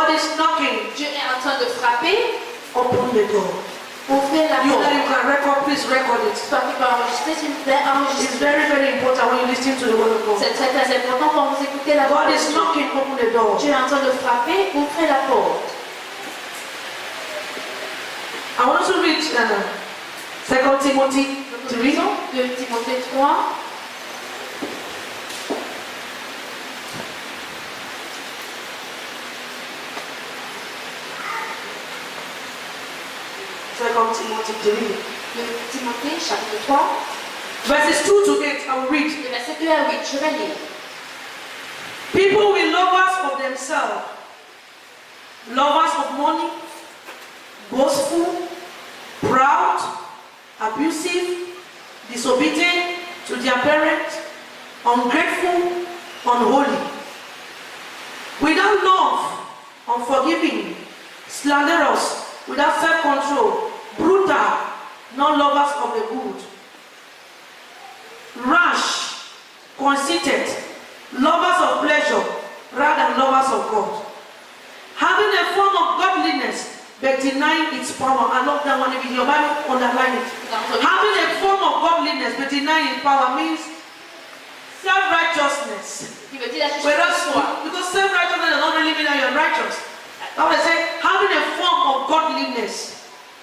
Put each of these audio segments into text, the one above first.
God is knocking. Dieu est en train de frapper. Open the door. Ouvrez la You porte. that you can record, please record it. Toi qui peux enregistrer, s'il vous plaît, It's enregistrez. very, very important when you listen to the word of God. C'est très très important quand vous écoutez la God parole. is knocking, open the door. Dieu est en train de frapper, ouvrez la porte. I want to read 2 Timothy Nous 3. lisons de Timothée 3. Timothy 3. De Timothée chapitre 3. Verses 2 to 8, I will read. De verset 2 à 8, je vais lire. People will lovers of themselves, lovers of money, boastful, proud, abusive, disobedient to their parents, ungrateful, unholy, without love, unforgiving, slanderous, without self-control, brutal, not lovers of the good, rash, conceited, lovers of pleasure rather than lovers of God, having a form of godliness but denying its power. I love that one. If in your Bible, underline it. Having a form of godliness but denying its power means self-righteousness. Qui veut dire la justice Whereas, de soi. because self-righteousness does not really mean that you're righteous. Now they say having a form of godliness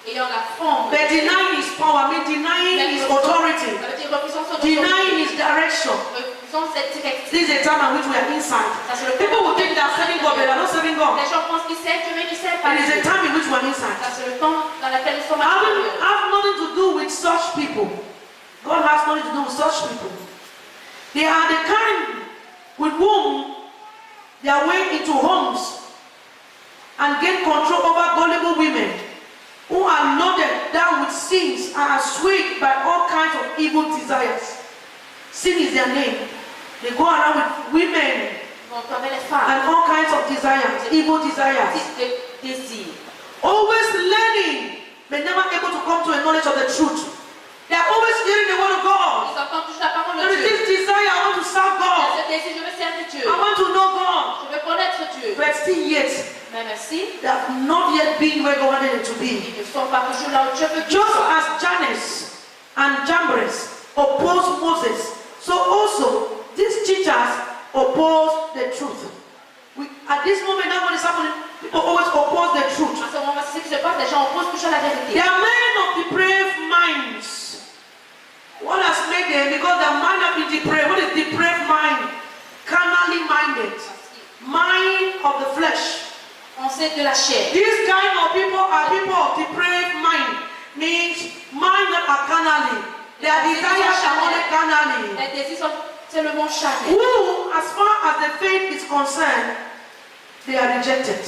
Ayant la forme. but denying his power means denying his authority, Ça veut dire refusant son denying autorité. his direction. Refusant cette directive. This is a time in which we are inside. Ça, c'est le People will think they are serving God, but they are not serving God. Les gens pensent qu'ils servent Dieu, mais ils ne servent pas It is a Dieu. time in which we are inside. Ça, c'est le temps dans lequel nous sommes Having actuellement. have nothing to do with such people. God has nothing to do with such people. They are the kind with whom they are way into homes and gain control over gullible women who are loaded down with sins and are swayed by all kinds of evil desires. Sin is their name. They go around with women Donc, avec les femmes, and all kinds of desires, evil desires. type de désir. Always learning, but never able to come to a knowledge of the truth. They are always hearing the word of God. Ils entendent toujours la parole There de is Dieu. this desire, I want to serve Il y a God. ce désir, je veux servir Dieu. I want to know God. Je veux connaître Dieu. But still yet, Mais merci, they have not yet been where God wanted them to be. ils ne sont pas toujours là où Dieu veut qu'ils Just soient. as Jannes and Jambres opposed Moses, so also these teachers oppose the truth. At this moment, that's what is happening. People always oppose the truth. En ce moment, c'est ce qui se passe, les gens opposent toujours la They vérité. are men of depraved minds. What has made them? Because their mind has been depraved. What is depraved mind? Carnally minded. Mind of the flesh. On sait de la chair. These kind of people are people of depraved mind. Means mind that are carnally. Their desires are only carnally. Les désirs sont seulement charnels. Who, as far as the faith is concerned, they are rejected.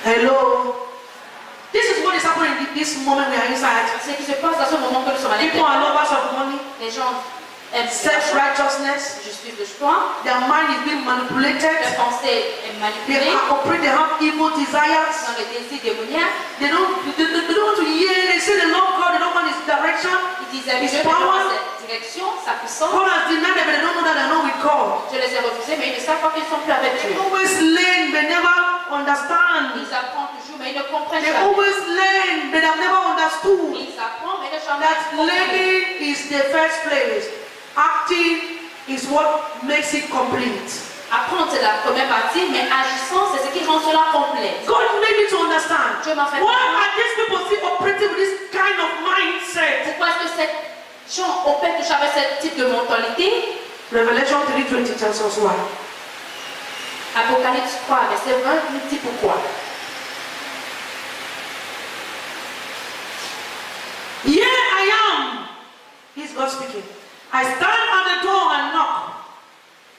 Hello. This is what is happening in this moment we are inside. Ce qui se passe dans ce moment que nous sommes à People are l'intérieur. lovers of money, Les gens aiment self-righteousness. justice de soi. Their mind is being Leur manipulated. pensée est They manipulée are operating. They have evil desires. dans le désir démoniaque. They don't want to hear. They say they love God. They don't want His direction. Ils disent à Dieu, His mais power. dans cette direction, sa puissance. God has denied them, but they don't know that they're not with God. Je les ai refusés, mais ils ne savent pas qu'ils sont plus avec They Dieu. always learn, but never understand. Ils apprennent toujours, mais ils ne comprennent They jamais. always learn, but have never understood Ils apprennent, mais ne jamais that compris. learning is the first place. Acting is what makes it complete. Apprendre, c'est la première partie, mais agissant, c'est ce qui rend cela complet. God made me to understand. Dieu m'a fait Why comprendre. are these people still operating with this kind of mindset? Pourquoi est-ce que cette gens opèrent toujours avec ce type de mentalité? Revelation 3:20 tells us why. Apocalypse 3, verset 20, nous dit pourquoi. Here I am. He's God speaking. I stand at the door and knock.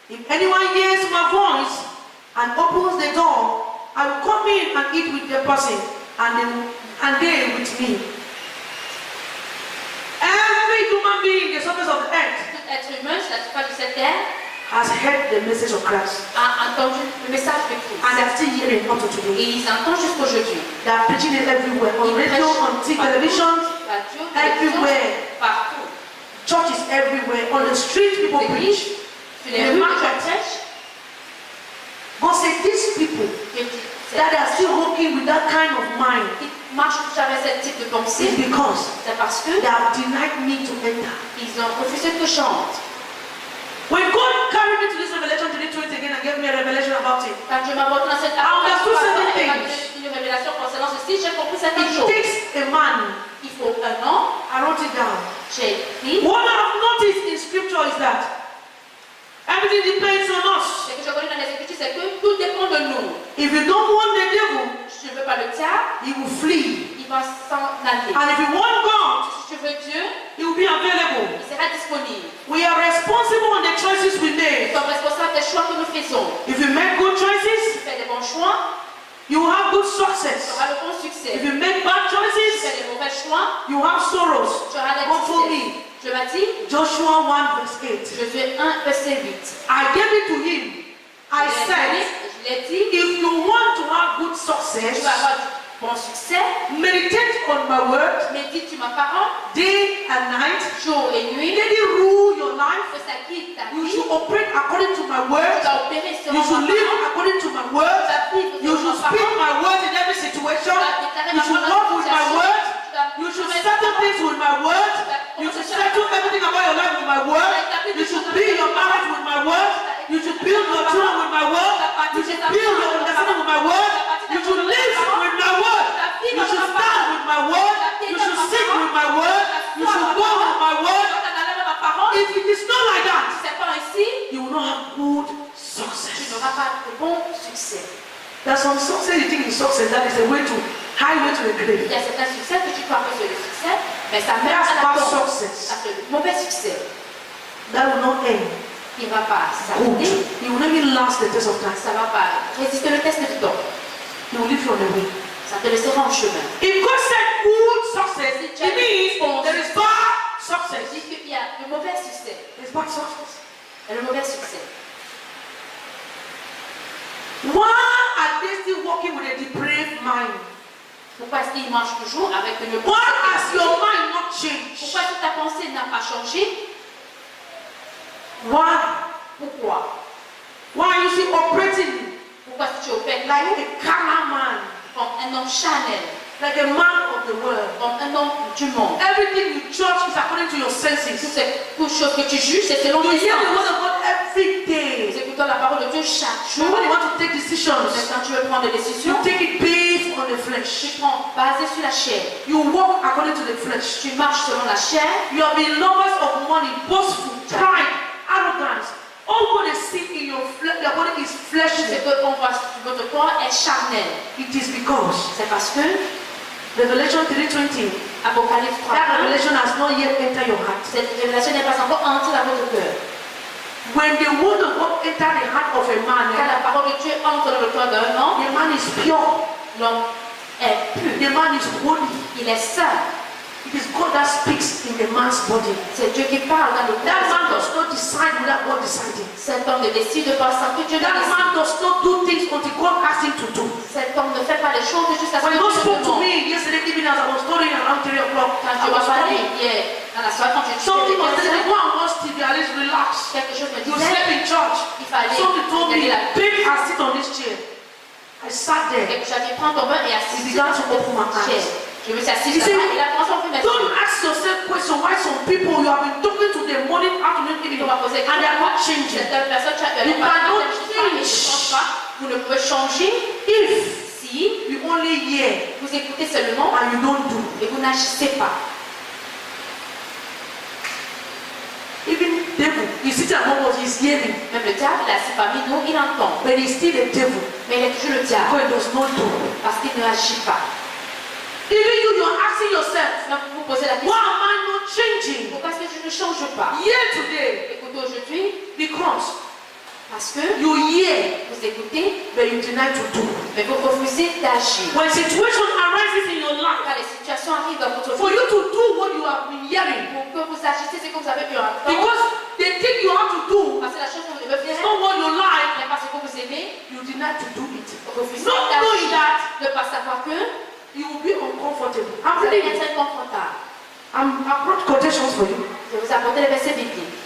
If anyone hears my voice and opens the door, I will come in and eat with the person and they with me. Every human being in the surface of the earth Tout être humain sur la surface de cette terre has heard the message of Christ, a entendu le message de Christ. and they're still hearing up to Et today. ils entendent jusqu'aujourd'hui. They are preaching it everywhere, on radio, on television, Radio, everywhere. partout. Churches everywhere, on the street people preach. Sur les rues, les gens prêchent. God with that kind of mind, qui marchent toujours avec ce type de it's pensée, because c'est parce que they have denied me to enter. ils ont refusé que je chante. When God carried me to this revelation today, to it again and gave me a revelation about it, Quand Dieu m'a porté dans cette understood certain et m'a things. donné une révélation concernant ceci, j'ai compris certaines it choses. takes a man. Il faut un an, I wrote it down. j'ai écrit. What I've noticed in scripture is that everything depends on us. Ce que je connais dans les Écritures, c'est que tout dépend de nous. If you don't want the devil, Je ne veux pas le diable, he will flee. il va s'en aller. And if you want God, Si tu veux Dieu, he will be available. il sera disponible. We are responsible on the choices we Nous make. sommes responsables des choix que nous faisons. If you make good Si choices, tu fais des bons choix, you will have good tu success. auras le bon If succès. you make bad Si tu choices, fais des mauvais choix, you have sorrows. tu auras la God told tristesse. me, Je m'ai dit, Joshua 1 verse 8. Josué 1, verset 8. I gave it to him. I said, Je l'ai dit, if you want to have good tu success, vas avoir du bon succès. meditate on my word Médite sur ma parole, day and night. jour et nuit. Let it rule your life. Que ça guide ta You vie. should operate according to my Tu word. vas opérer selon You ma should live parole. according to my Tu word. vas vivre You selon should ma speak parole. my word in every situation. You should walk with my word. You should settle things with my word. You should settle everything about your life with my word. You should build your marriage with my word. You should build your children with my word. You should build your understanding with my word. You should live with my word. You should stand with my word. You should sing with my word. You should go with my word. If it is not like that, C'est pas ainsi, you will not have good tu success. n'auras pas de bon succès. There's some success you think is success, that is a way to highway to the Il grave. y a certains succès que tu crois que c'est le succès, mais ça mène That's à la bad mort. success. Ça fait le mauvais succès. That will not end Il ne va pas good. s'arrêter. It will not even last the test of time. Ça ne va pas résister le test du temps. He will leave you on the way. Ça te laissera en chemin. If God said good success, it means there is bad Ça success. dit qu'il y a le mauvais succès. There's bad success. Et le mauvais succès. Why are they still working with a depraved mind? Pourquoi est-ce qu'il marche toujours avec une Why has pensée? your mind not changed? Pourquoi est-ce que ta pensée n'a pas changé? Why? Pourquoi? Why are you still operating Pourquoi est-ce que tu opères like a carnal man, comme un homme charnel, like a man of the world? comme un homme du monde? Everything you judge is according to your senses. Toute chose que tu juges, c'est selon You tes hear the word sens. of God every Nous day. écoutons la parole de Dieu chaque So jour. when you want to take decisions, Mais quand tu veux prendre des you décisions, take it based on the tu flesh. prends basé sur la chair. You walk according to the flesh. Tu marches selon la chair. You have been lovers of money, boastful, pride, arrogance. All what is seen in your body is Ce fleshly. qu'on voit sur votre corps est charnel. It is because C'est parce que Revelation 3:20, Apocalypse 3, that revelation has not yet entered your heart. cette révélation n'est pas encore entrée dans votre cœur. When the word of God enters the heart of a Quand man, la parole de Dieu entre dans le cœur d'un homme, the man is pure. l'homme est pur. The man is holy. Il est saint. It is God that speaks in the man's body. C'est Dieu qui parle dans le That man cœur. does not decide without God deciding. Cet homme ne décide pas sans que Dieu le That décide. man does not do things until God asks him to do. Cet homme ne fait pas les choses jusqu'à ce que When Dieu God le spoke to demande. me yesterday evening as I was studying around 3 o'clock, Quand I Dieu was m'a parlé studying. hier dans la soirée, quand je Something was telling me, disais go and watch TV, at least relax. quelque chose me You disait, slept in church. il fallait Somebody told me, regarder la baby, I sit on this chair. I sat there. Et que j'avais pris ton bain et assis He sur began to open my cette chaise. eyes. Je me suis assise He sur said, ça et la commencé à ouvrir mes Don't yeux. ask yourself question why some people you have been talking to them morning, afternoon, evening, On m'a posé and they are not changing. certaines personnes, tu as You cannot change. vous ne pouvez changer If si you only hear vous écoutez seulement and you don't do. et vous n'agissez pas. Even devil, you sit among us, he's hearing, Même le diable, il est assis parmi nous, il entend. but he's still a devil Mais il est toujours le diable because he does not do. parce qu'il ne agit pas. Even you are asking yourself, Donc vous vous posez la why question, am I not changing? pourquoi est-ce que je ne change pas? Here today, Écoutez aujourd'hui, because parce que you hear, vous écoutez, but you deny to do. mais vous refusez d'agir. When situation arises in your life, Quand les situations arrivent dans votre for vie, you to do what you have been hearing, pour que vous agissez ce que vous avez pu entendre, because the thing you have to do parce que la chose que vous devez is faire not what you like, n'est pas ce que vous aimez, you deny to do it. vous refusez Not knowing d'agir, that, de ne pas savoir que you will be uncomfortable. vous I'm allez reading être it. inconfortable. I brought quotations for you. Je vais vous apporter les versets bibliques.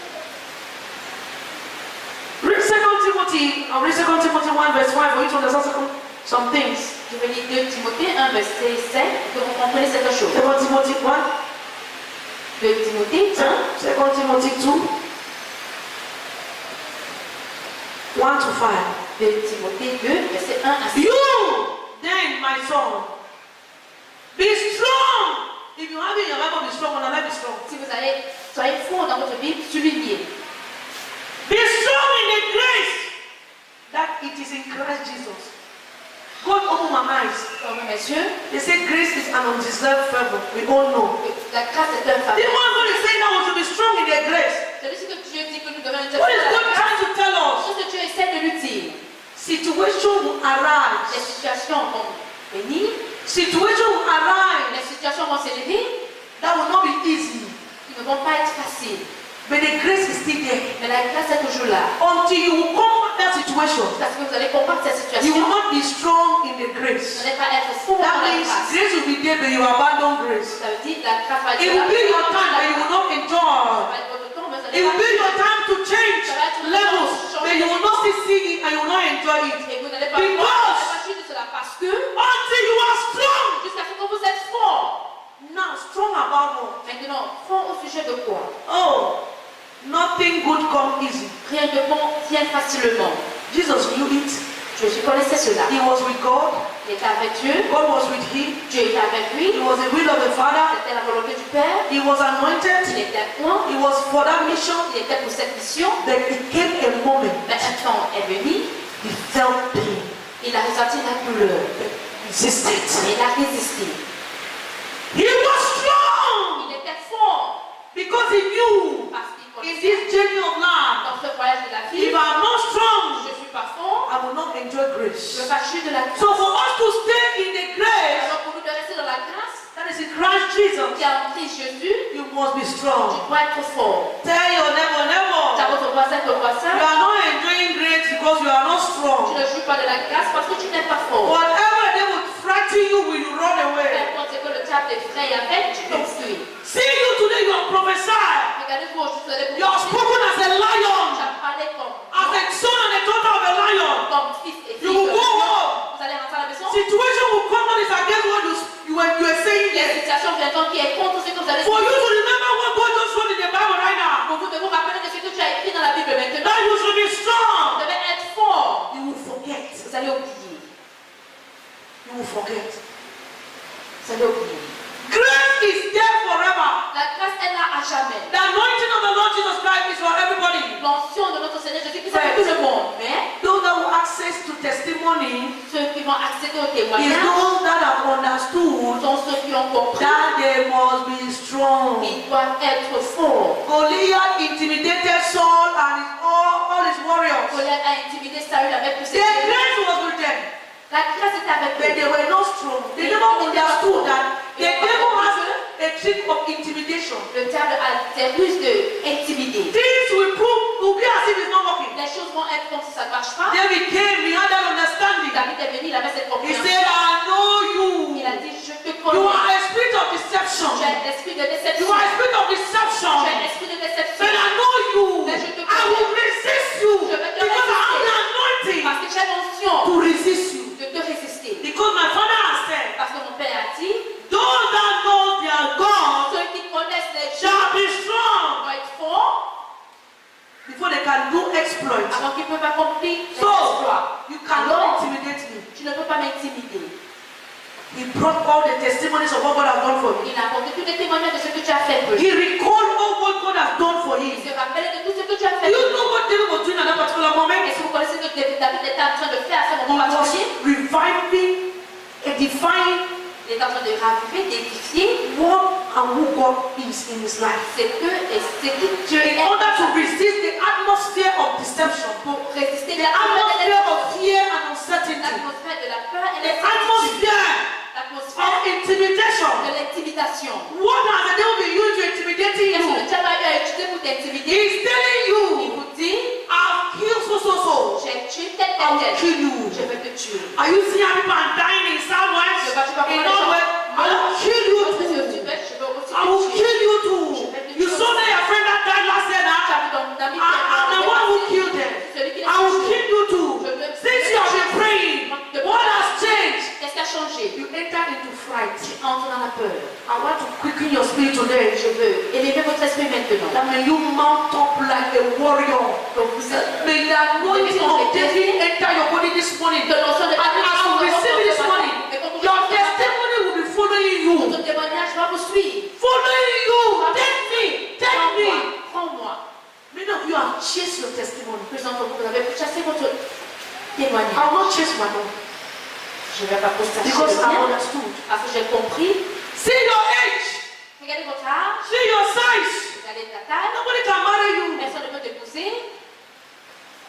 Read 2 Timothy 1 verse 5 for you to understand some things. Je vais lire 2 Timothée 1, verset 5, que vous comprenez cette chose. 2 Timothy 1. 2 Timothée 1, 2 Timothy 2. 1 to 5. 2 Timothée 2, verset 1 à 5. You, then, my son, be strong. If you have it in your Bible, be strong. When I be strong. Si vous allez, soyez fort dans votre Bible, soulignez. Be strong in the grace that it is in Christ Jesus. God open my eyes. Fermez mes yeux. They say grace is an undeserved favor. We all know. La grâce est un The faveur. one God is saying that we should be strong in the grace. C'est ce que Dieu dit que nous devons être What is la God grâce. trying to tell us? Ce que Dieu essaie de nous dire. Situation will Les arise. situations vont venir. Situation will arise Les situations vont s'élever. that will not be easy. Qui ne vont pas être faciles. But the grace is still there. Mais la grâce est toujours là. Until you will combat that situation, Parce que vous allez combattre cette you will situation. not be strong in the Vous grace. n'allez pas être fort dans That la means grâce. grace will be there, but you abandon grace. Ça veut dire la grâce va être It là. will be your time, but you will not Ça enjoy. va être votre temps, mais vous It allez will be your pas. time to change levels, but you will not still see it and you will not enjoy it. Et vous n'allez pas Because partir de cela parce que until you are strong, jusqu'à ce que vous êtes fort. now strong about what? Maintenant, fort au sujet de quoi? Oh, nothing good come easy. Rien de bon vient facilement. Jesus knew it. Je connaissais cela. He was with God. Il était avec Dieu. God was with him. Dieu était avec lui. It was the will of the Father. C'était la volonté du Père. He was Il anointed. était point. He was for that mission. Il était pour cette mission. Then it came a moment Mais un temps est venu. he felt pain. Il a ressenti la douleur. Resisted. Mais il a résisté. He was strong Il était fort. because he knew Parce qu'il in connaissait this journey of life, dans ce voyage de la vie. if I'm not strong, Je suis pas fort. I will not enjoy Je grace. vais pas jouir de la grâce. So for us to stay in the grace Alors pour nous de rester dans la grâce that is in Christ Jesus, qui a en Christ Jésus, you must be tu strong. dois être fort. Tell your neighbor, Tu as neighbor, votre voisin, ton voisin. you are not enjoying grace because you are not Tu strong. ne jouis pas de la grâce parce que tu n'es pas fort. Whatever they would frighten you, will you run Peu away? importe ce que le diable t'effraie avec, tu t'enfuis. See you today, you are prophesied. Regardez-vous aujourd'hui, vous allez You are spoken as a Tu lion, as parlé as a son and a daughter of a lion. comme fils et You fille. will go home. Vous allez rentrer à la maison. Situation will come that is against what you were saying Les there. situations viendront qui est contre ce que vous allez For you dire. to remember what God just wrote in the Bible right now, Pour vous de vous rappeler de ce que tu as écrit dans la Bible maintenant. that you should be Vous strong. devez être fort. You will forget. Vous allez oublier. You will forget. Vous allez oublier. Grace is there forever. La grâce est là à jamais. The anointing of the Lord Jesus Christ is for everybody. L'onction de notre Seigneur Jésus-Christ c'est pour tout le monde. Mais Those that will access to testimony ceux qui vont accéder au is témoignage those that have understood sont ceux qui ont compris that they must be strong. qu'ils doivent être forts. Goliath intimidated Saul and all his warriors. Goliath a intimidé Saül avec tous ses Their guerriers. grace was with them, La grâce est avec but eux. they were not strong. They never understood that the devil has a trick of intimidation. Le diable a des ruses d'intimider. Things will be as if it's not working. Les choses vont être comme si ça ne marche pas. David came, he had that understanding. David est venu, il avait cette He compréhension. said, I know you. Il a dit, je te You connais. are a spirit of deception. Tu as un esprit de You déception. are a spirit of Tu deception. as un esprit de déception. But I know you. Mais je te I will resist you Je vais te because I have the résister. anointing Parce que j'ai l'onction to resist you. de te résister. Because my father has said, Parce que mon père a dit, those that know their God ceux qui connaissent les dieux shall be strong vont être forts before they can do exploits. avant qu'ils peuvent accomplir les So, exploits. you cannot intimidate me. Tu ne peux pas m'intimider. He brought all the testimonies of what God has done for me. Il a apporté tous les témoignages de ce que tu as fait pour lui. He recalled all what God has done for Il him. se rappelle de tout ce que tu as Do fait you pour lui. know what David was doing at that particular moment? Est-ce que vous connaissez ce que David était en train de faire à ce He moment was particulier? reviving, edifying Il est en train de raviver, d'édifier what and who God is in his life. ce que et ce qui Dieu In est order to resist the atmosphere of deception, pour résister the atmosphere of fear and uncertainty, l'atmosphère de la peur et the de l'incertitude. atmosphere L'atmosphère of intimidation. de l'intimidation. What has the devil been used to intimidating Qu'est-ce que le you? diable a utilisé pour t'intimider? He's telling Il you, vous dit, I'll kill so. j'ai tué tel I will tel. kill you. Je vais te tuer. Are you seeing how people are dying in Southwest? In Northwest? I will kill you Je vais too. aussi I will te tuer. kill you too. You saw that your friend that died last year Tu now? as vu ton ami I'm the one who killed them. Celui qui I will l'a tué. kill you too. Since you have been praying, what has changed? Qu'est-ce qui a may you mount up like a warrior. Donc vous êtes May the anointing of David enter your body this morning. que l'onction de And as you receive it this morning, your testimony will be following you. votre témoignage va vous suivre. Following you. Take me. Take me. Prends-moi. Many of you have chased your testimony. Plus d'entre vous, vous avez chassé votre témoignage. I will not chase my own. Je ne vais pas poster Because le I mien, understood. parce que j'ai compris. See your age. Regardez votre âge, See your size. regardez ta taille. Nobody can marry you. Personne ne peut t'épouser.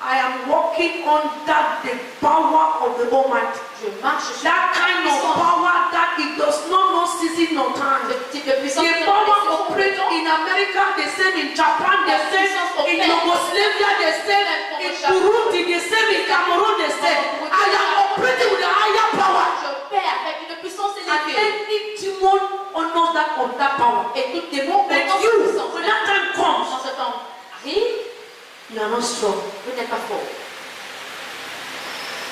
I am walking under the power of the Almighty. Je marche sur That kind of power that it does not know season nor time. ce type de puissance. The power operates in America, the same in Japan, the same in Yugoslavia, the same in Burundi, the same in Cameroon, the same. I am operating with a higher power. Je perds avec une puissance And élevée. any demon honors that of that power. Et tout démon But connaît you, cette puissance. when that time comes, Quand ce temps arrive, you are not strong. vous n'êtes pas fort.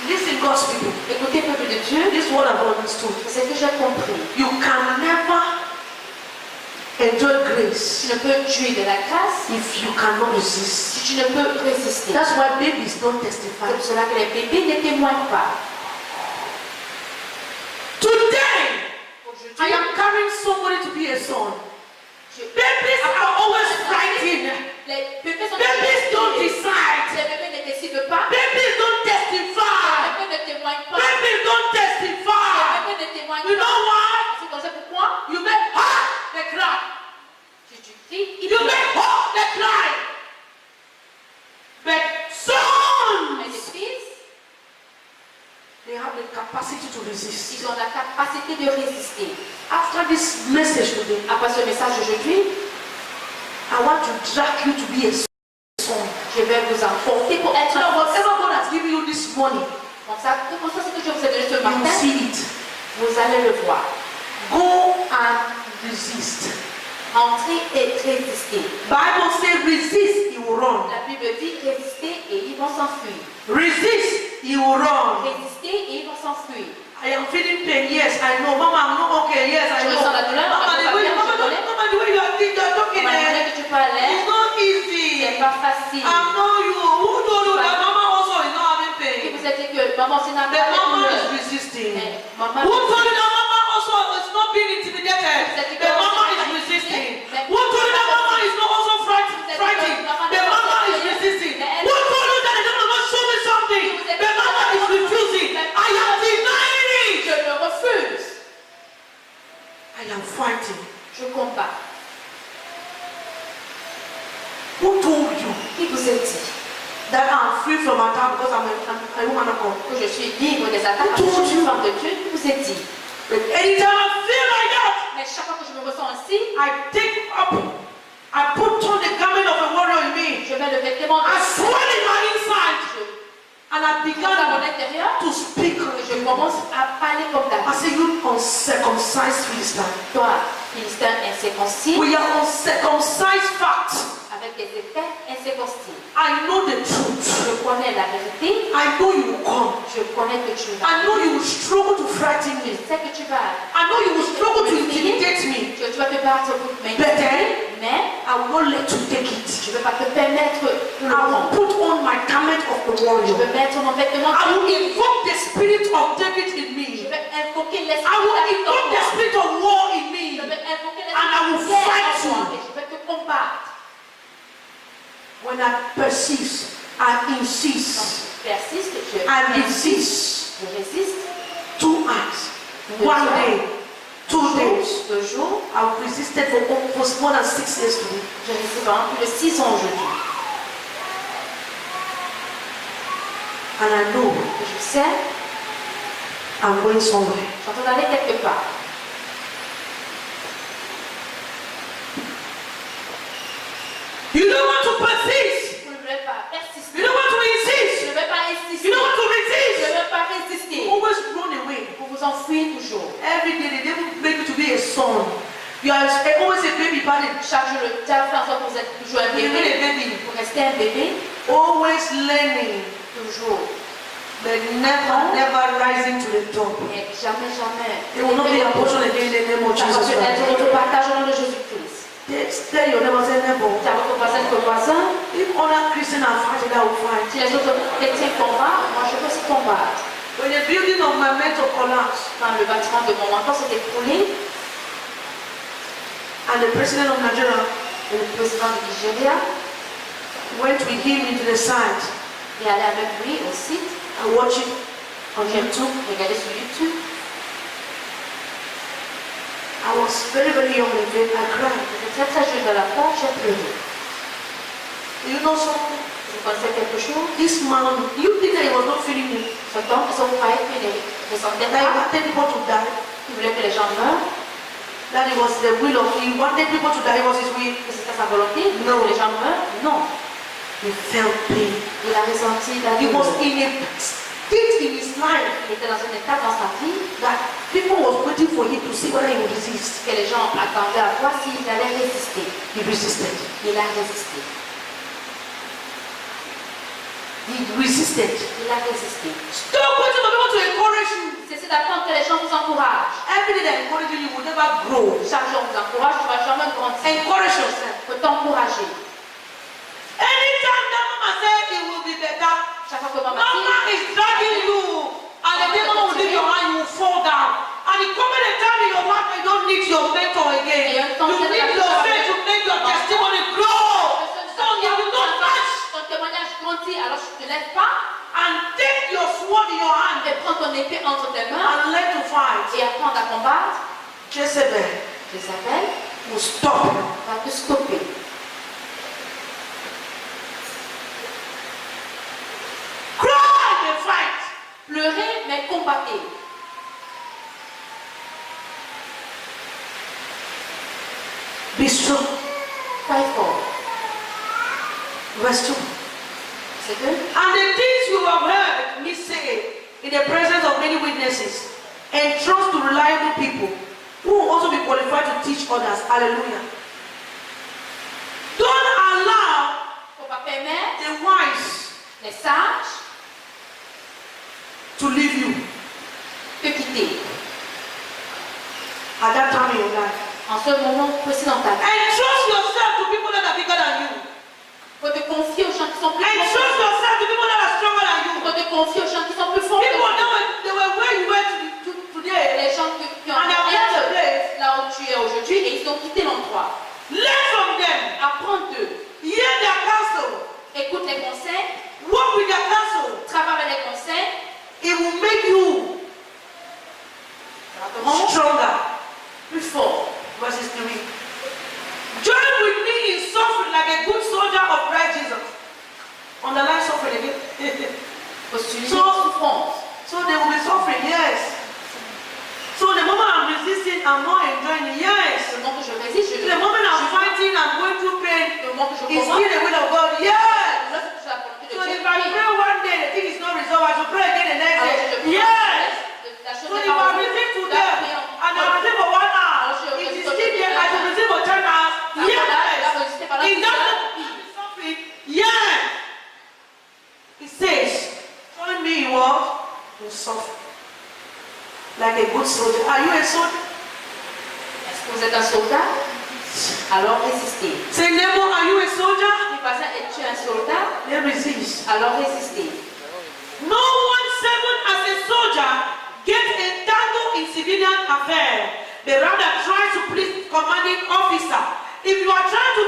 Listen, God's people. Écoutez, peuple de Dieu, This is what I've understood. c'est ce que j'ai compris. You can never enjoy Tu grace ne peux jouir de la grâce if you cannot resist. si tu ne peux résister. That's why babies don't C'est testify. pour cela que les bébés ne témoignent pas. Today, Aujourd'hui, I am carrying somebody to be a son. je- Babies are always frightened. les bébés sont Babies don't les decide. bébés ne décident pas. Babies don't Les testify. bébés ne témoignent pas. Babies don't Les testify. bébés ne témoignent You pas. know why? C'est comme ça pourquoi You make heart, they cry. tu cries, ils You pleurent. make heart, they cry. But Mais sons, les fils, they have the capacity to resist. ils ont la capacité de résister. After this message today, Après ce message aujourd'hui, I want to drag you to be a son. je vais vous emporter pour être Now, un fils. whatever God has given you this morning, Comme ça, ce que je vous ai donné ce you will matin, see it. vous allez le voir. Go and resist. Entrez et résister. Bible says resist, he will run. La Bible dit résister et ils vont s'enfuir. Resist, he will run. Résister et ils vont s'enfuir. I am feeling pain. Yes, I know. Mama, I'm not okay. Yes, I Je know. ressens la douleur. Mama, the way, Mama, the way you are talking, Malgré que tu parlais, it's not c'est easy. pas facile. I know you. Who told you that Mama also is not having Qui pain? vous a dit que maman c'est n'a The pas de Mama douleur. is resisting. Mais maman, Who told you that Mama also is not being intimidated? The Mama is resisting. Who told you that Mama is not also frightened? The Mama is resisting. Who told you that they don't show me something? The Mama is refusing. I am denying it. je le refuse. I am fighting. Je combats. Who told you Qui vous a dit that I'm free from attack because I'm a woman of God? que je suis libre des attaques parce que je suis femme de Dieu? Qui vous a dit? But anytime I feel like that, Mais chaque fois que je me ressens ainsi, I take up, I put on the garment of a warrior in me. je mets le vêtement I de swell in my inside. And I dans mon began intérieur. to speak. Je commence à parler comme I David. say, you uncircumcised Philistine. Toi, Philistin incirconcis, We are uncircumcised facts. avec des effets incirconcis. I know the truth. Je connais la vérité. I know you will come. Je connais que tu vas. I know you will struggle to frighten Je me. sais que tu vas. I know you will struggle to intimidate me. Que tu vas te battre pour Better. mais I will not let you take it. je ne vais pas te permettre de le I will prendre. put on my garment of the Je warrior. vais mettre mon vêtement. I will invoke the spirit of David in Je me. vais invoquer I l'esprit will David en invoke the moi. spirit of war in Je me. vais invoquer And I will l'esprit de guerre fight en moi. you. Et je vais te combattre. When I persist, I Quand insist, je persiste, I resist. je résiste. 2 acts. 1 day, 2 days. 2 jours. I've resisted for almost more than 6 years today. Je résiste pendant plus de 6 ans aujourd'hui. And I know Et je sais, I'm going somewhere. je suis en train d'aller quelque part. You don't want to persist. Vous ne voulez pas You persister. don't want to Je insist. ne vais pas You insister. don't want to Je ne resist. vais pas You résister. always run away. Vous vous enfuyez toujours. Every day, the devil make you to be a son. You are always a baby body. Chaque jour, le diable fait en sorte que vous êtes toujours un You bébé. a baby. Vous restez un bébé, Always learning, toujours. but never rising to the top. Mais jamais, jamais. It will not be a portion again in the name of Ça va Jesus être Christ. votre partage au nom de Jésus-Christ. Tell your neighbor, say neighbor. Dis à votre voisin que voisin, If other Christians are fighting, I will fight. si les autres chrétiens combattent, moi je peux aussi combattre. When the building of my mentor collapsed, Quand le bâtiment de mon mentor s'est écroulé, and the president of Nigeria le président du Nigeria went with him into the site, est allé avec lui au site. I watched it on J'ai YouTube. regardé sur YouTube. I was very, very young again. I cried. J'étais très jeune de la foi, j'ai pleuré. You know something? Vous pensez quelque chose? This man, you think that he was not feeling it? Cet homme, vous croyez qu'il ne sentait That he pas, wanted people to die? qu'il voulait que les gens meurent, That it was the will of him. He wanted people to die. It was his will. que c'était sa volonté, il voulait que les gens meurent? Non. He felt pain. Il a ressenti la He was douleur. in a state in his life Il était dans un état dans sa vie that people was waiting for him to see whether he would resist. que les gens attendaient à voir s'il allait résister. He resisted. Il a résisté. He resisted. Il a résisté. Stop waiting for people to encourage you. Cessez d'attendre que les gens vous encouragent. Every day they encourage you, you will never grow. Chaque jour on vous encourage, tu ne vas jamais grandir. Encourage yourself. Il faut t'encourager. Anytime that mama says it will be better, Chaque fois que maman mama dit, is dragging you, and the demon will leave your hand, you will fall down. And it comes a time in your life you don't need your mentor again. You need yourself to make your testimony grow. So you will not touch ton témoignage grandit, alors tu ne te lèves pas and take your sword in your hand et prends ton épée entre tes mains and learn to fight. et apprends à combattre. Jezebel Jézabel will stop. va te stopper. Cry and fight. Pleurez, mais combattez. Be strong. Fight fort. Verse 2. C'est que And the things you have heard me say in the presence of many witnesses, and trust to reliable people who will also be qualified to teach others. Hallelujah. Don't allow il ne faut pas permettre the wise les sages to leave you de quitter at that time in your life. en ce moment précis dans ta vie. And trust yourself to people that are bigger than you. Il faut te confier aux gens qui sont plus And trust forts. yourself to people that are stronger than Il you. faut te confier aux gens qui sont plus forts. que People toi. they were where you were today. Les gens qui ont And they have left the été place. là où tu es aujourd'hui et ils ont quitté l'endroit. Learn from them. Apprends d'eux. Hear their counsel. Écoute les conseils. Work with their counsel. Travaille avec les conseils. It will make you Ça va te rendre stronger. plus fort. Verses 3. Join with me in suffering like a good soldier of Christ Jesus. Underline suffering again. Faut subir So- souffrance. So they will be suffering, yes. So the moment I'm resisting, I'm not enjoying it, yes. Le moment que je résiste, The moment I'm fighting, I'm going through pain, le moment que je it's combat, still the will of God, yes. là, c'est la volonté de So Dieu. if I pray one day, the thing is not resolved, I should pray again the next Alors, day, je prie, yes. la chose So n'est if pas I resolue. resist La today, prière, and I resist for 1 hour, Alors, je it is résiste still there, I should resist for 10 hours, Là, yes. résister pendant It tout ça. doesn't suffering, yes. It says, join me in what? You suffer. Like a good soldier. Are you a soldier? Est-ce que vous êtes un soldat? Alors résistez. Say, neighbor, are you a soldier? Dis pas ça, es-tu un soldat? Then resist. Alors résistez. No one servant as a soldier gets entangled in civilian affairs, but rather tries to please commanding officer. If you are trying to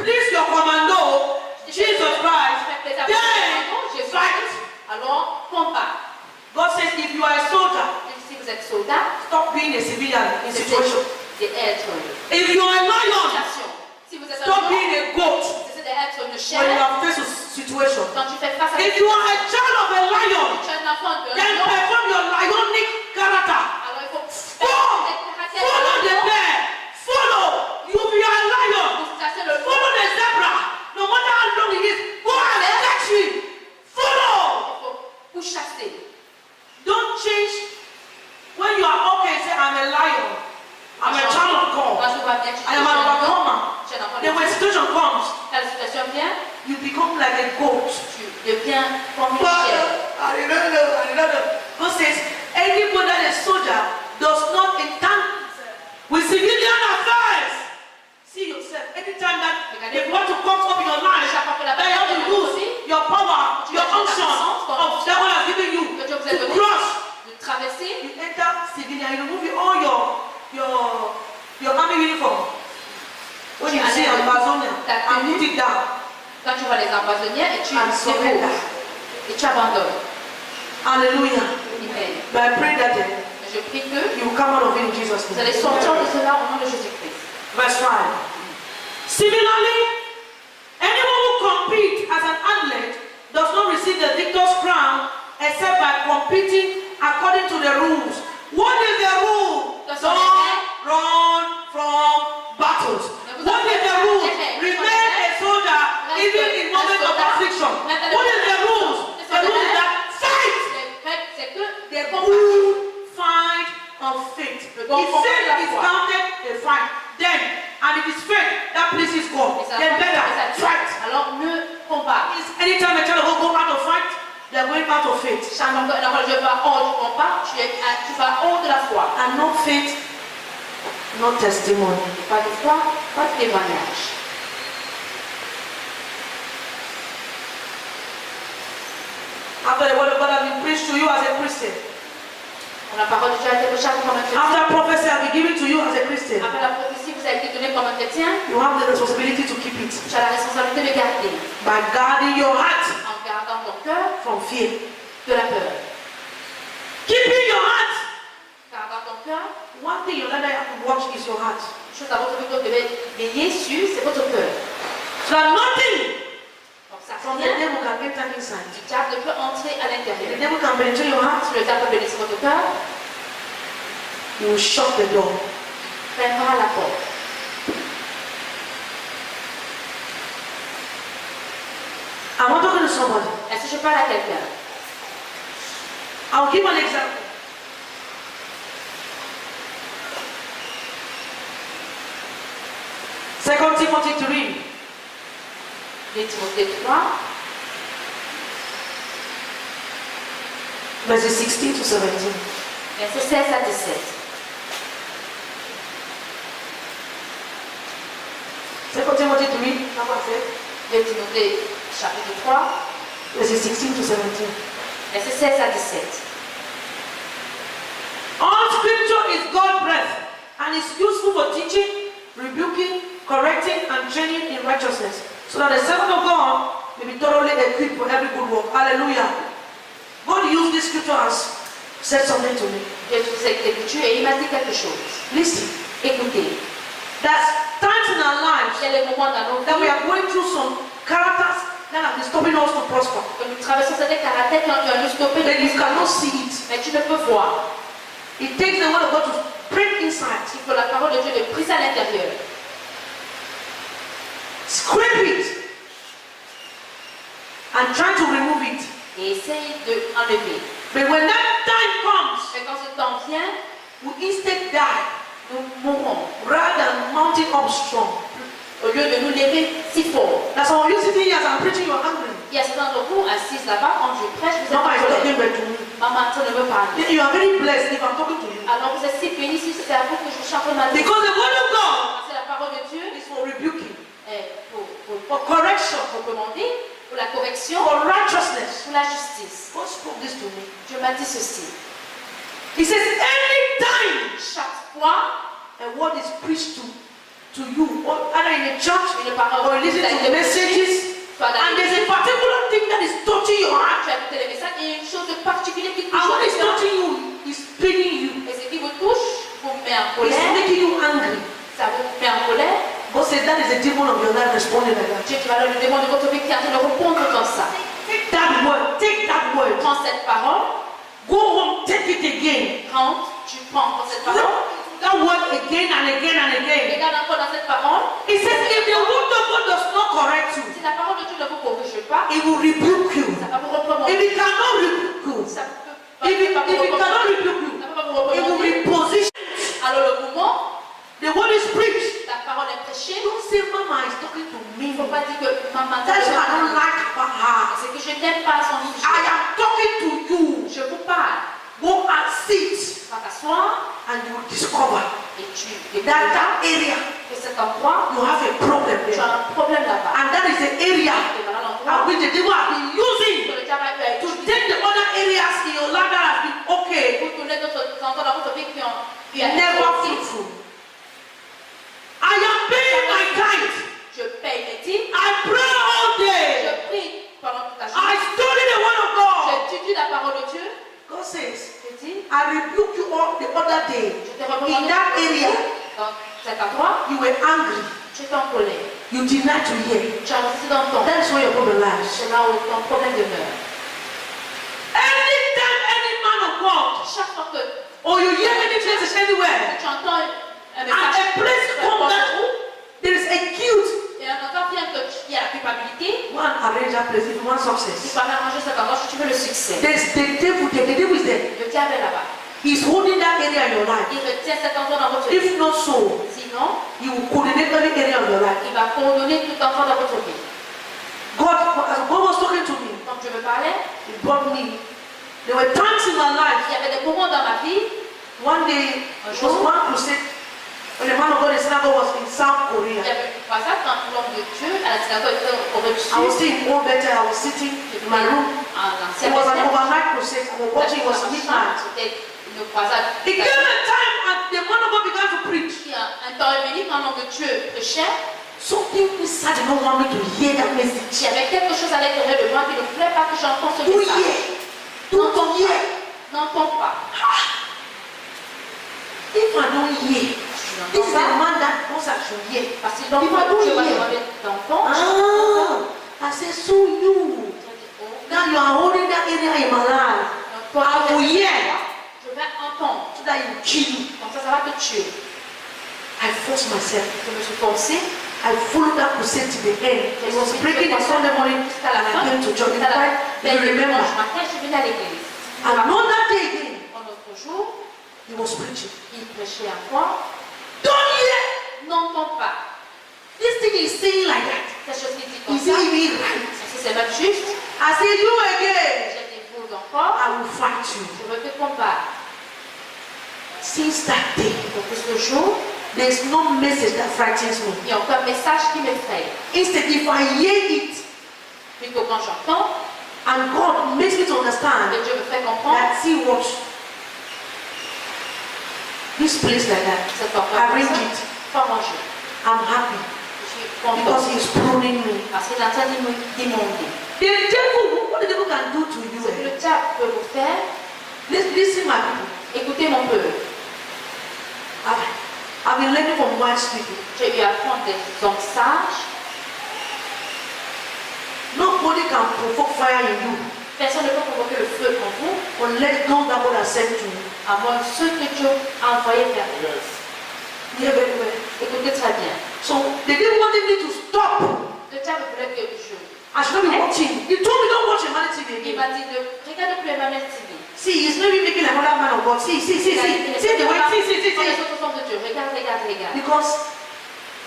please your commando, Jesus Christ, then fight. Alors combat. God says, if you are a soldier, Si vous êtes soldat, stop being a civilian in c'est situation. d'être If you are a lion, situation. Si vous êtes un stop lion, being a goat c'est d'être une when you chair. are faced with situation. Quand tu fais face à If you are a child of a lion, tu es un enfant de then lion, perform your lionic character. alors il faut Follow the bear. Follow. You be a lion. Follow the zebra. No matter how long it is, go and catch him. Follow. Pour chasser. Don't change. When you are okay, say, I'm a lion. I'm a child of God. Quand tout va bien, tu I am an overcomer. tu es un enfant de Then when Dieu. situation comes, Quand la situation vient, you become like a goat. tu deviens comme une But chair. I don't know. God says, anybody that is a soldier does not entangle with civilian affairs. See, anytime that they want to come up in your life, then you have to use your power, your unction of that God has given you to cross. De traverser. You enter civilian, you remove all your army uniform. When you see Amazonia, and put it down. Quand tu vois les empoisonnières et tu surrender. Et tu abandonnes. Hallelujah. Amen. But I pray that Je prie que you come out of it in Jesus' vous name. allez sortir de cela au nom de Jésus-Christ. Verse 5. Similarly, anyone who competes as an athlete does not receive the victor's crown except by competing according to the rules. What is the rule? Don't run from battles. What is the rule? Remain a soldier even in moments of affliction. What is the rules? The rule is that fight. C'est que des Good fight of faith. If faith is counted, a fight. Then, and if it's faith that pleases God, then better fight. Alors ne combat. Anytime a child of God go out of fight, they are going out of faith. Chaque fois que je vais hors du combat, tu vas hors de la foi. And no faith, no testimony. Pas de foi, pas de témoignage. After the word of God has been preached to you as a Christian, La parole de Dieu a été prêchée comme un chrétien. after prophecy has been given to you as a Christian, Après la prophétie vous a été donnée comme un chrétien, you have the responsibility to keep it tu as la responsabilité de garder. by guarding your heart En gardant ton cœur from fear. de la peur. Keeping your heart. Gardant ton cœur, One thing you never have to watch is your heart. chose à votre vie que vous devez veiller sur, c'est votre cœur. So that nothing Donc ça from the vient, devil can enter inside. le diable ne peut entrer à The l'intérieur. devil can penetrate your heart. Si le diable peut pénétrer votre cœur, You will shut the door. fermera la porte. I'm talking to somebody. Est-ce que je parle à quelqu'un? I'll give an example. Second Timothy 3, 2 Timothée 3, verses 16 to 17. versets 16 à 17. Second Timothy 3, number 2 Timothée chapitre 3, verses 16 to 17. versets 16 à 17. All scripture is God breathed and is useful for teaching, rebuking, correcting, and training in righteousness, so that the servant of God may be thoroughly equipped for every good work. Hallelujah. God used this scripture as said something to me. J'ai utilisé cette écriture et il m'a dit quelque chose. Listen, Écoutez, there's times in our lives il y a des moments dans nos that we vies are going through some characters that have been stopping us to prosper. que nous traversons certains caractères qui ont nous stopper de But you vivre. cannot see it. Mais tu ne peux voir. It takes the word of God to break inside, Il faut la parole de Dieu de briser à l'intérieur. scrape it, and try to remove it. Et essaye de enlever. But when that time comes, Mais quand ce temps vient, we instead die nous mourrons. rather than mounting up strong. Au lieu de nous lever si fort. That's why you sitting here as I'm preaching, you're angry. Il y a certains d'entre vous assis là-bas, quand je prêche, vous êtes Mama en is colère. talking back to me. Maman est en train de me parler. You are very blessed if I'm talking to you. Alors vous êtes si bénis si c'est à vous que je chante ma vie. Because the word of God C'est la parole de Dieu is for rebuking, pour for correction, commander, pour la correction, for righteousness. pour la justice. God spoke this to me. Dieu m'a dit ceci. He says, anytime Chaque fois, a word is preached to you, or either in a church une parole or you listen to messages, and there's a particular thing that is touching your heart, tu as écouté les messages, il y a une chose de particulier qui touche and when votre it's cœur. touching you, it's paining you, Et ce qui vous touche, vous met en it's colère, making you angry. ça vous met en colère. God said that is the demon of your life responding like that. Dieu qui va dans le démon de votre vie qui est en train de répondre comme ça. Take that word, take that word. Prends cette parole, Go home, take it again. tu prends cette parole, That word again and again and again. regarde encore dans cette parole. It says if the word of God does not correct you, Si la parole de Dieu ne vous corrige pas, it will rebuke you. ça va vous reprendre. If it cannot rebuke you, Ça peut if it pas vous cannot reprendre. rebuke you, Ça peut pas vous it will reprendre. reposition. Alors le mouvement, The word is preached. la parole est prêchée. Don't say Mama is talking to Il me. ne faut pas dire que maman That's what I don't like about her. c'est que je n'aime pas son I sujet. am talking to you. Je vous parle. Go and sit Tu vas t'asseoir and you will discover et tu that découvriras that area que cet cet endroit, you have a problem tu there. as un problème là-bas. And that is the area Et voilà at l'endroit which the devil has been que using le diable a to utilisé take the other areas in your life that has been okay, pour tourner d'autres endroits dans votre vie qui ont never fruitful. I am paying my tithe. Je paye mes dîmes, I pray all je day. prie pendant toute la I journée, study the word of God. j'étudie la parole de Dieu. God says, Je dis, I rebuke you all the other day. je t'ai In recommandé that area, dans cet endroit, you were angry. tu étais en colère, You denied to hear. tu as refusé d'entendre. That is where your problem lies. C'est là où ton problème demeure. Anytime any man of God, Chaque fois que or you hear any message anywhere, tu entends un and message, a place comes that there is a guilt, et un endroit vient qu'il y a la culpabilité, one arrange that place if you want il success. faut arranger cet endroit si tu veux le succès. There's the devil there. The devil is there. Le diable est là-bas. He's holding that area in your life. Il retient cet endroit dans votre vie. If not so, Sinon, he will coordinate every area of your life. il va coordonner tout endroit dans votre vie. As God was talking to me, Quand je me parlais, He brought me. There were times in my life. il y avait des moments dans ma vie. One day, it was one crusade when the man of God in synagogue was in South Il Korea. y avait une croisade quand l'homme de Dieu à la synagogue était au Corée du I was Sud. still in Old Bethel. I was sitting in my room. It was an overnight crusade. I was watching. It was midnight. C'était une croisade. It came a time and the man of God began to preach. Il y a un temps est venu quand l'homme de Dieu prêchait. Something inside did not want me to hear that message. Il y avait quelque chose à l'intérieur de moi qui ne voulait pas que j'entende ce Do message. hear. Don't hear. N'entends pas. If I don't hear, Je this is n'entends the pas. man that wants I should hear. Parce que l'enfant de Dieu va demander d'entendre. I said, so you. Now you are holding that area in my life. I will hear. Je vais entendre. So that you kill you. Comme ça va te tuer. I forced myself. Je me suis forcée. I followed that crusade to the end. It was breaking on Sunday morning Jusqu'à la and I fin. came to church. In Jusqu'à la fact, fin. you remember. Dimanche matin, je suis venue à l'église. Another day again, Un autre jour, he was preaching. il prêchait à moi. Don't hear. N'entends pas. This thing is saying like that. Cette chose qui dit comme Is ça. it even right? Est-ce que c'est même juste? I said, you again. J'ai des foules encore. I will fight you. Je veux te combattre. Since that day, Donc, ce jour, there is no message that frightens me. il y a encore un message qui m'effraie. Instead, if I hear it Plutôt quand j'entends, and God makes me to understand que Dieu me fait comprendre, that, see what, this place like that, cet endroit comme arrange ça, it. pas manger. I'm happy Je suis contente. because He's pruning me. Parce qu'il est en train d'immonder. The devil, what the devil can do to you? Ce que le diable peut vous faire, Listen, my people. écoutez mon peuple. I've been learning from wise people. J'ai eu à apprendre des hommes sages. Nobody can provoke fire in you Personne ne peut provoquer le feu en vous, unless those that God has sent to you. à moins ceux que Dieu a envoyés vers vous. Hear very well. Écoutez très bien. So the devil wanted me to stop. Le diable voulait que I should not be watching. He told me don't watch Humanity il again. m'a dit de regarder plus Emmanuel TV. See, he's maybe making another man of God. See the way. See. Les autres hommes de Dieu. Regarde. Because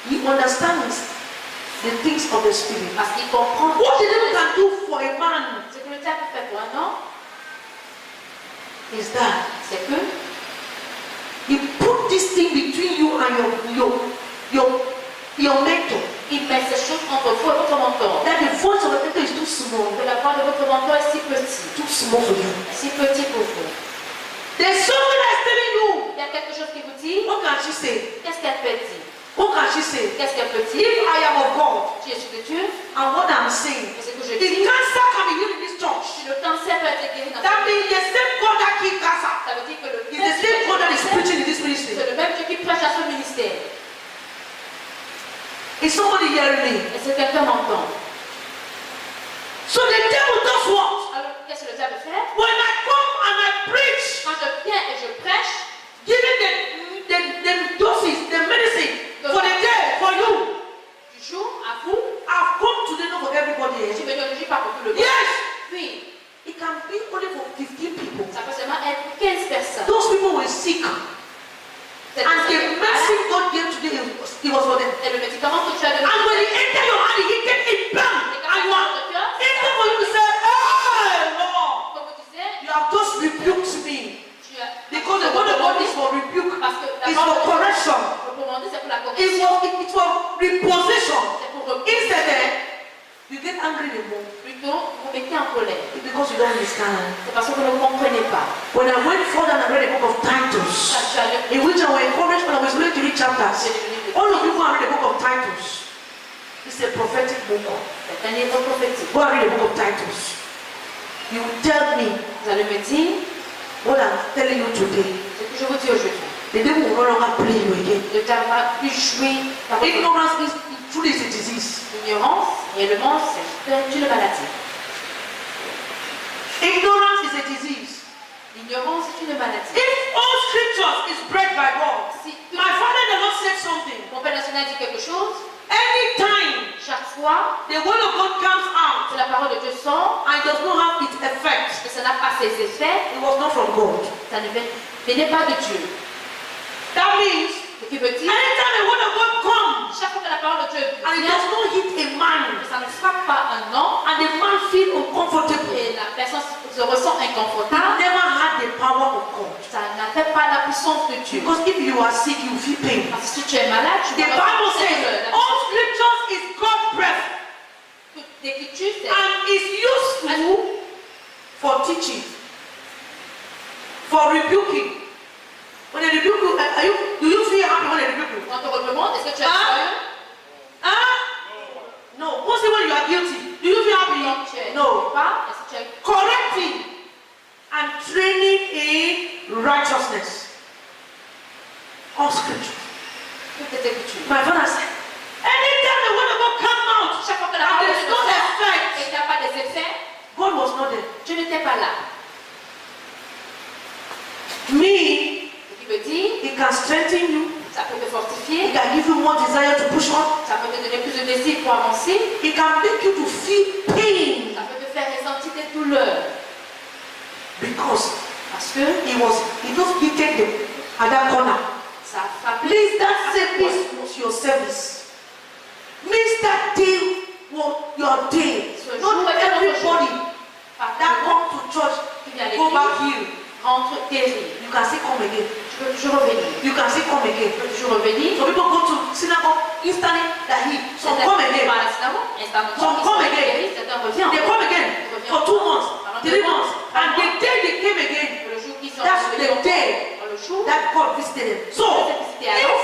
he understands the things of the spirit. Parce qu'il comprend What the devil can do for a man ce que le diable fait pour un homme, is that c'est que he put this thing between you and your mentor. il met ces choses entre vous et votre mentor. That the voice of the mentor is too small. Que la voix de votre mentor est si petit, Too small for you. si petit pour vous. There's something that's telling you. Il y a quelque chose qui vous dit, What can she say? qu'est-ce qu'elle peut dire? What can she say? Qu'est-ce qu'elle peut If dire? I am of God Tu es de Dieu, and what I'm saying, et ce que je if dis, cancer can be healed in this church, si le cancer peut être guéri dans that cette means the same God that killed cancer ça veut dire que le is the same God that is preaching in this ministry. c'est le même Dieu qui prêche à ce ministère. Is somebody hearing me? Est-ce que quelqu'un m'entend? So the devil does what? Alors, qu'est-ce que le diable fait? When I come and I preach, Quand je viens et je prêche, giving the doses, the medicine for the day, for you, du jour à vous, I've come today not for everybody. je vais ne pas pour tout le monde. Yes, Puis, it can be only for 15 people. ça peut seulement être 15 personnes. Those people were sick, Cette and the personne- medicine God gave today, it was for them. Et le médicament que tu as donné. And when it enter your hand, it get it bam, and you are able for you to say, "Hey, Lord, Comme vous disiez, you have just rebuked me." tu as. Because the word of God is for rebuke, Parce que it's for correction. Le commandé, c'est pour la It correction. was en colère. It's because you don't understand. C'est parce que vous ne comprenez pas. When I went further and I read the book of Titus, Quand tu as lu in which I was encouraged when I was reading 3 chapters, all of you go and read the book of Titus. It's a prophetic book. c'est un livre prophétique. Go and read the book of Titus. You will tell me Vous allez me dire what I'm telling you today. ce que je vous dis aujourd'hui. The devil will no longer play you again. Le diable va plus jouer par votre Ignorance is truly is a disease. ignorance, réellement, c'est une maladie. Ignorance is a disease. L'ignorance est une maladie. If all scriptures is bred by God, Si my father never said something. mon Père national dit quelque chose, Anytime chaque fois the word of God comes out que la parole de Dieu sort, and does not have its effect, que ça n'a pas ses effets, it was not from God. ça ne venait pas de Dieu. That means Ce qui veut dire, anytime the word of God comes chaque fois que la parole de Dieu and it vient, does not hit a man ça ne frappe pas un homme and the man feel uncomfortable, et la personne se ressent it inconfortable, never had the power of God. ça n'a fait pas la puissance de Dieu. Because if you are sick, you feel pain. Parce que si tu es malade, tu The vas Bible ressentir says la all scriptures is God's breath toute l'écriture, c'est and is useful for teaching, for rebuking. When they rebuke you, do you feel happy when they rebuke you? quand on te recommande, est-ce que tu es Hein? joyeux? No. Mostly when you are guilty, do you feel happy? Quand tu es No. pas, est-ce que tu es Correcting and training in righteousness. All scripture. toutes les écritures? My father said, anytime the word of God comes out Chaque fois que and la parole de there's Dieu no sort et effect, qu'il n'y a pas des effets, God was not there. tu n'étais pas là. Me, Ce qui veut dire, it can strengthen you. ça peut te It fortifier, can give you more desire to push on. ça peut te donner plus de désir pour avancer, It can make you to feel pain ça peut te faire ressentir des douleurs. because Parce que he just hit the other corner. ça a frappé. Please, that service was your service. Means that day was your day. Not everybody that come to church Qui vient à go l'église, back here. rentre guéri. You can still come again. Tu peux toujours revenir. You can still come again. Tu peux toujours revenir. Some people go to synagogue instantly that he some come again. Some come again. They come again for 2 months, 3 months, and the day they came again, that's the day that God visited them. So if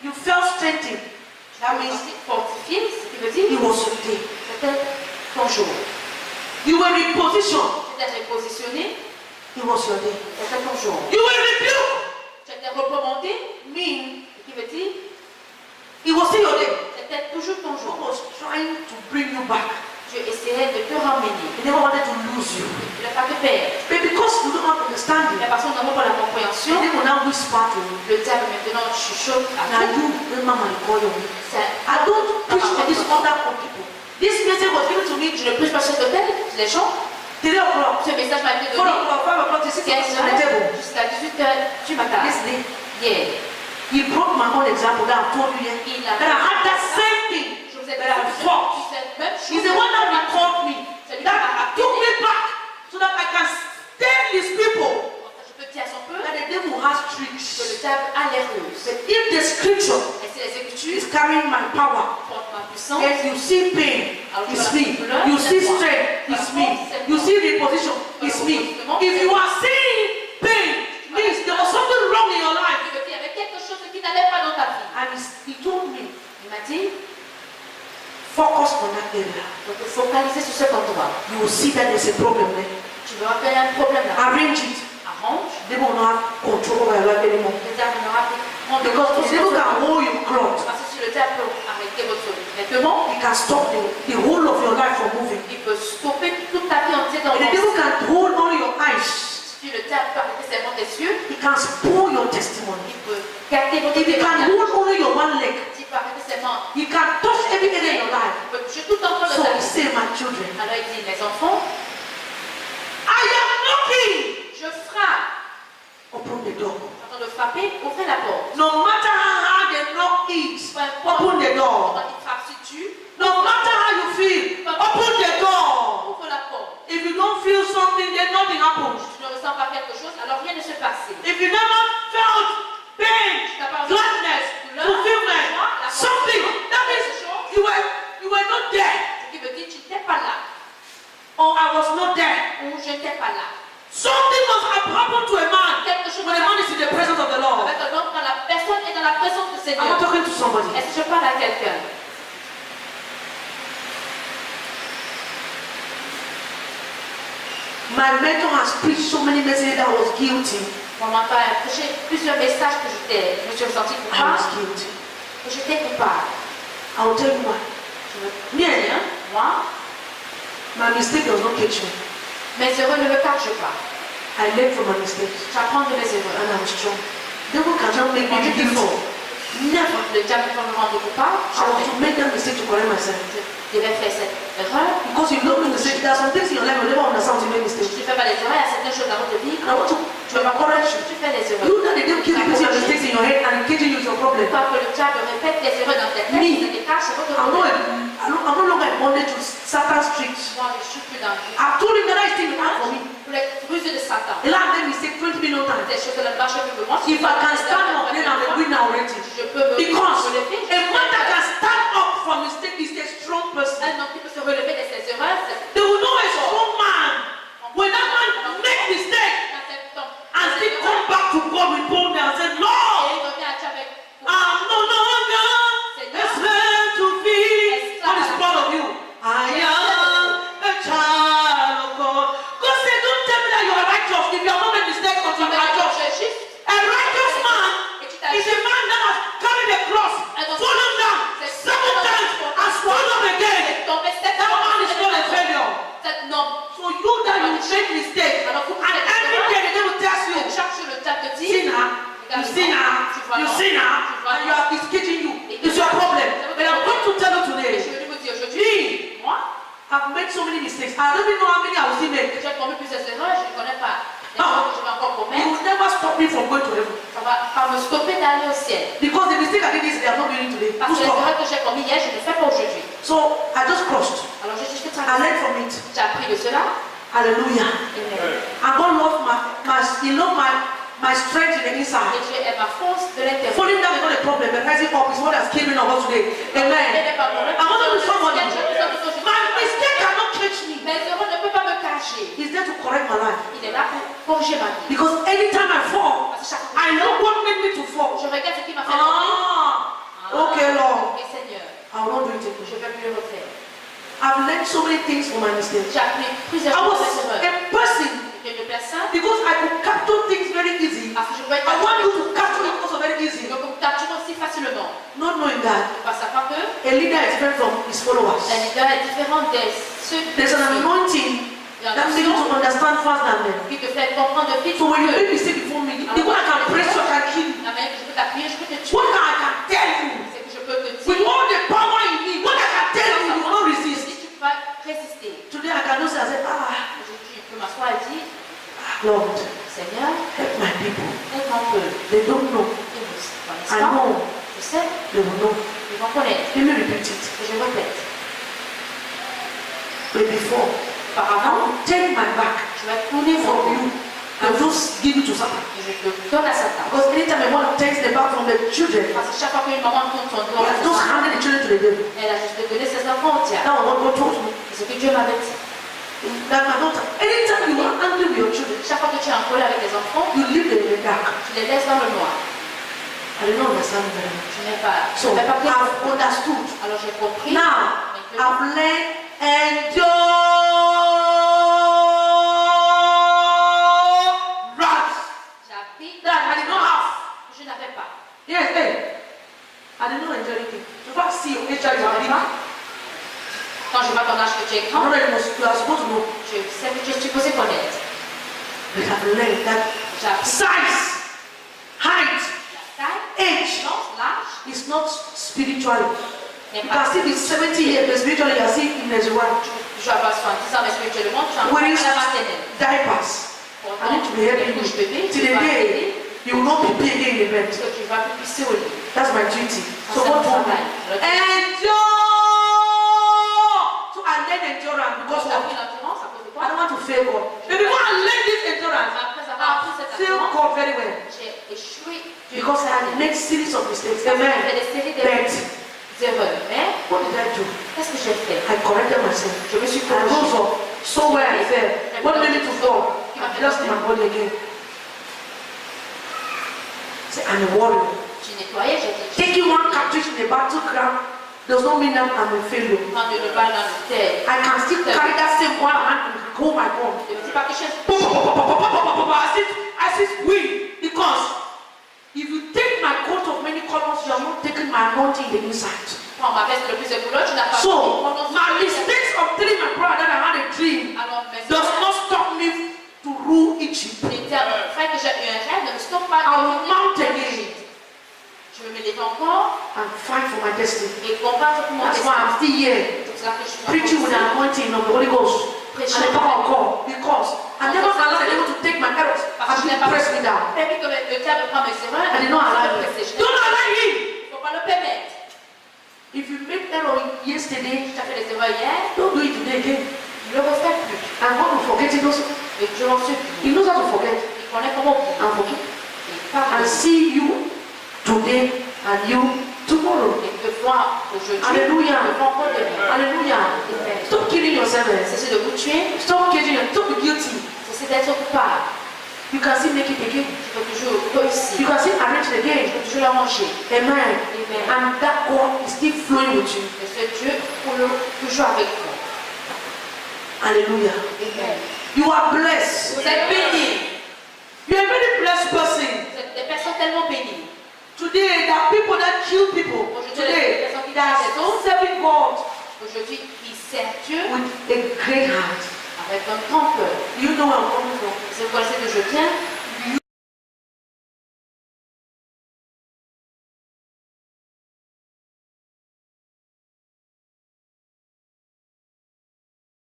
you felt strengthened, that means fortifié, ce qui veut it dire was your day. c'était ton jour. You were repositioned, Tu t'es repositionné, it was your day. c'était ton jour. You were rebuked, Tu t'es recommandé, mean ce qui veut dire it was still your day. c'était toujours ton God jour. was trying to bring you back. Dieu essayait de te ramener. He never wanted to lose you. Il n'a pas te perdre. But because you don't have understanding, Mais parce qu'on n'a pas la the compréhension, devil now whisper to you. le diable maintenant chuchote à Now tout. you, remember my call you. C'est- I don't preach to this other people. This message was given to me Je ne prie pas sur cet hôtel, les gens. 3 o'clock, Ce message m'a été 4 donné. o'clock, 5 o'clock, 6 15 o'clock on the table. jusqu'à 18h du matin. This day, Hier. he brought my own example that I told you here. Il a That I had that same thing. Je vous ai That I dit fought. cette même chose. He's the one that recalled me. That took me back so that I can tell these people Je peux dire un peu that the devil has que le tricks. diable a les ruses. But if the scripture Et si les écritures is carrying my power, portent ma puissance, yes, you see pain, it's me. You see strength, it's me. You see reposition, it's me. If you are seeing pain, means there was something wrong in your life. je veux dire, il y avait quelque chose qui n'allait pas dans ta vie. And he told me, Il m'a dit, focus on that area. il faut te focaliser sur cet endroit. You will see that there's a problem there. Tu verras qu'il y a un problème là. Arrange it. Arrange. They will not have control over your life anymore. Le diable n'aura plus prendre Because the devil can hold your cloth. Parce que si le diable peut arrêter votre vêtement, He can stop the whole of your life from moving. il peut stopper toute ta vie entière dans And the devil le can hold only your eyes. Si le diable peut arrêter seulement tes yeux, He can spoil your testimony. il peut gâter votre If he can témoignage. hold only your one leg, Il peut arrêter seulement. he can touch everything in your life. Il peut toucher tout en train de So ta he vie. say, my children, Alors il dit, mes enfants, I am knocking. je frappe. Open the door. En train de frapper, ouvrez la porte. No matter how hard the knock is, Peu importe open the door. quand il frappe sur tu, No matter how you feel, open the door. ouvre la porte. If you don't feel something, then nothing happens. Tu ne ressens pas quelque chose, alors rien ne se passe. If you never felt pain, gladness, fulfillment, something, that means you were not there. Ce qui veut dire que tu n'étais pas là. où je n'étais pas là. Something must have happened to a man Quelque chose when a man is in the presence of the Lord. avec un homme quand la personne est dans la présence du I'm Seigneur. talking to somebody. Est-ce que je parle à quelqu'un? My mentor has preached so many messages that I was guilty. Mon mentor a prêché plusieurs messages que je me suis ressentie I coupable. was guilty. Que j'étais coupable. I will tell you why. Je veux Me, dire, moi, my mistake does not catch me. mes erreurs ne me cachent pas. I learn from my mistakes J'apprends de mes and erreurs. I'm strong. Devil cannot make me guilty. Never. Le diable peut me rendre coupable. I want to make that mistake to correct myself. Je devais faire cette erreur. Because you don't make mistakes. There are some things in your life you never understand you make mistakes. Tu ne fais pas les erreurs, il y a certaines choses dans votre vie. And I want to encourage you. Tu fais les erreurs. You know the devil keep repeating your mistakes in your head and engaging you with your problem. Toi que le diable répète les erreurs dans tes têtes, Me. ça te cache, c'est votre I'm problème. no longer bondage to Satan's tricks. Moi, je suis plus dans le I've told him that I still not for me. pour les ruses de Satan. A lot of them mistake 20 million times. Des choses ne marchent plus que moi. If I can stand up, then I'm a winner already. Je peux me Because relever. a man that can stand up from mistake is a strong person. Un homme qui peut se relever de ses erreurs, c'est They will know a strong man. When that man make mistake quand cet homme and still come back to God with boldness and say, Lord, et il revient à Dieu avec I'm no longer a slave to fear. What is part of you? I am a child of God. God said, don't tell me that you are righteous if you have not made mistakes until you are righteous. A righteous man is a man that has carried a cross, fallen down 7 times, and stood up again. That man is not a failure. So you that you make mistakes, and every day the devil tells you, sinner, you sinner, you sinner, and you are is kitchen you. It's your problem. But I'm going to tell you today, me, I've made so many mistakes. I don't even know how many I will still make. J'ai commis plusieurs erreurs, je ne connais pas. Les erreurs que je vais encore You commettre, will never stop me from going to heaven. ça va pas me stopper d'aller au ciel. Because the mistake I did yesterday, I'm not doing it today. Parce Full que les stop. erreurs que j'ai commises hier, je ne les fais pas aujourd'hui. So I just crossed. Alors je suis I tranquille. learned from it. J'ai appris de cela. Hallelujah. Amen. And God loved He loved my strength in the inside. Et Dieu est ma force de l'intérieur. Falling down is not a problem, but rising up is what has killed many of us today. Amen. I want to be somebody. My mistake cannot catch me. Mes erreurs ne peuvent pas me cacher. He's there to correct my life. Il est là pour corriger ma vie. Because anytime I fall, Parce que chaque fois I know what made me to fall. je regarde ce qui m'a fait tomber. Okay, Lord. Ok, Seigneur, I will not do it je again. ne vais plus le refaire. I've learned so many things from my mistakes. J'ai appris plusieurs I was choses de mes erreurs. a person Une personne, because I could capture things very easy. parce que je peux être I want you to capture it also very easy. donc on capture aussi facilement. Not knowing that Parce que que a leader is different from his followers. un leader est différent de ceux There's an anointing that makes you to understand fast than them. qui te fait comprendre vite. So when you make mistake before me, the one I can press you, I can kill you. La manière que je peux t'appuyer, je peux te tuer. What I can tell you, C'est que je peux te with dire. all the power in me, what I can tell you, you will not Si resist. tu vas résister. Today I can just say, Aujourd'hui, je peux m'asseoir et dire, Lord, Seigneur, help my people. aide mon peuple. They don't know. Ils ne connaissent I pas. know. Je sais, They will know. ils vont connaître. Let me repeat it. Et je répète. But before, I Auparavant, will take my back je vais tourner mon from dos you and just give it to Satan. et je te donne à Satan. Because anytime a woman takes the back from the children, Parce que chaque fois qu'une maman tourne son dos, he has just handed the children to the devil. elle a juste donné ses enfants au diable. That was what God told me. C'est ce que Dieu m'avait dit. That my daughter, anytime you are angry with your children, Chaque fois que tu es en colère avec tes enfants, you leave them in the dark. tu les laisses dans le noir. I did not understand it very much. Tu n'es pas. So tu n'es pas pris. I've understood. Alors j'ai compris. Now Maintenant, I've learned endurance. j'ai appris That I did not have. que je n'avais pas. Yes, hey. I did not enjoy anything. So far, see your Je HR is n'avais already. pas. Quand je vois ton âge que tu es I grand, know that you are supposed to know. je sais que je suis supposé connaître. But I've learned that J'ai appris size, height, la taille, age l'âge, is not spiritually. n'est You pas. can still be 70 years, but spiritually you are still in the one. Je vais avoir 70 ans, mais spirituellement, tu es encore Wearing à la maternelle. diapers. I need to be helping couche you. bébé, Till tu the vas day aider, you will not be paid again in the bed. parce que tu vas plus pisser au lit. That's my duty. So Ça, God c'est told mon me, travail. endure. So I learned endurance because J'ai of appris l'endurance à cause de I quoi? don't want to fail God. But before I learned this endurance, Après avoir appris cette I failed endurance, God very well. j'ai échoué. Because I had made series of mistakes. J'ai fait Amen. des séries But d'erreurs. Mais what did I do? qu'est-ce que j'ai fait? I corrected myself. Je me suis I rose corrigée. up So where I fell. What made me to fall? I lost my body again. Say, I'm a warrior. J'ai nettoyé, j'ai Taking one cartridge in the battleground does not mean that I'm a failure. prendre le bal dans le terre. I can still carry that same one hand and hold my gun. Le petit paquet chef. I still win because if you take my coat of many colors, you are not taking my anointing in the inside. Prends ma veste de plus de couleurs, tu n'as pas. So my mistakes of telling my brother that I had a dream Alors, mais does not stop me to rule Egypt. les termes, frère, que j'ai eu un rêve, ne me stoppe pas. I will mount again Je me lève encore and fight for my destiny. et combattre pour mon That's why destin. I'm still here C'est pour ça que je suis preaching with the anointing of the Holy Ghost and the power of God because I never allowed the devil to take my errors and to press me down. permis que le diable prend mes erreurs. I did not allow him. Don't allow him. Il ne faut pas le permettre. If you made error yesterday, Tu as fait des erreurs hier, don't do it today again. ne le refais plus. And God will forget it also. Et Dieu en supplie. He knows how to forget Il connaît comment oublier. and forget. Et And pardonner. see you today and you tomorrow. Et te voir aujourd'hui. Alléluia. Te voir encore demain. Hallelujah. Amen. Stop killing yourself. Cessez de vous tuer. Stop killing yourself. Don't be guilty. Cessez d'être coupable. You can still make it again. Tu peux toujours réussir. You can still arrange it Tu again. peux toujours l'arranger. Amen. Amen. And that God is still flowing with you. Et ce Dieu roule toujours avec vous. Hallelujah. Amen. You are blessed. Vous êtes bénis. You are a very blessed person. Vous êtes des personnes tellement bénies. Today, there are people that kill people. Today, they are so serving God Aujourd'hui, ils servent Dieu with a great heart. avec un grand cœur. You know where I'm coming from. Vous connaissez d'où je viens.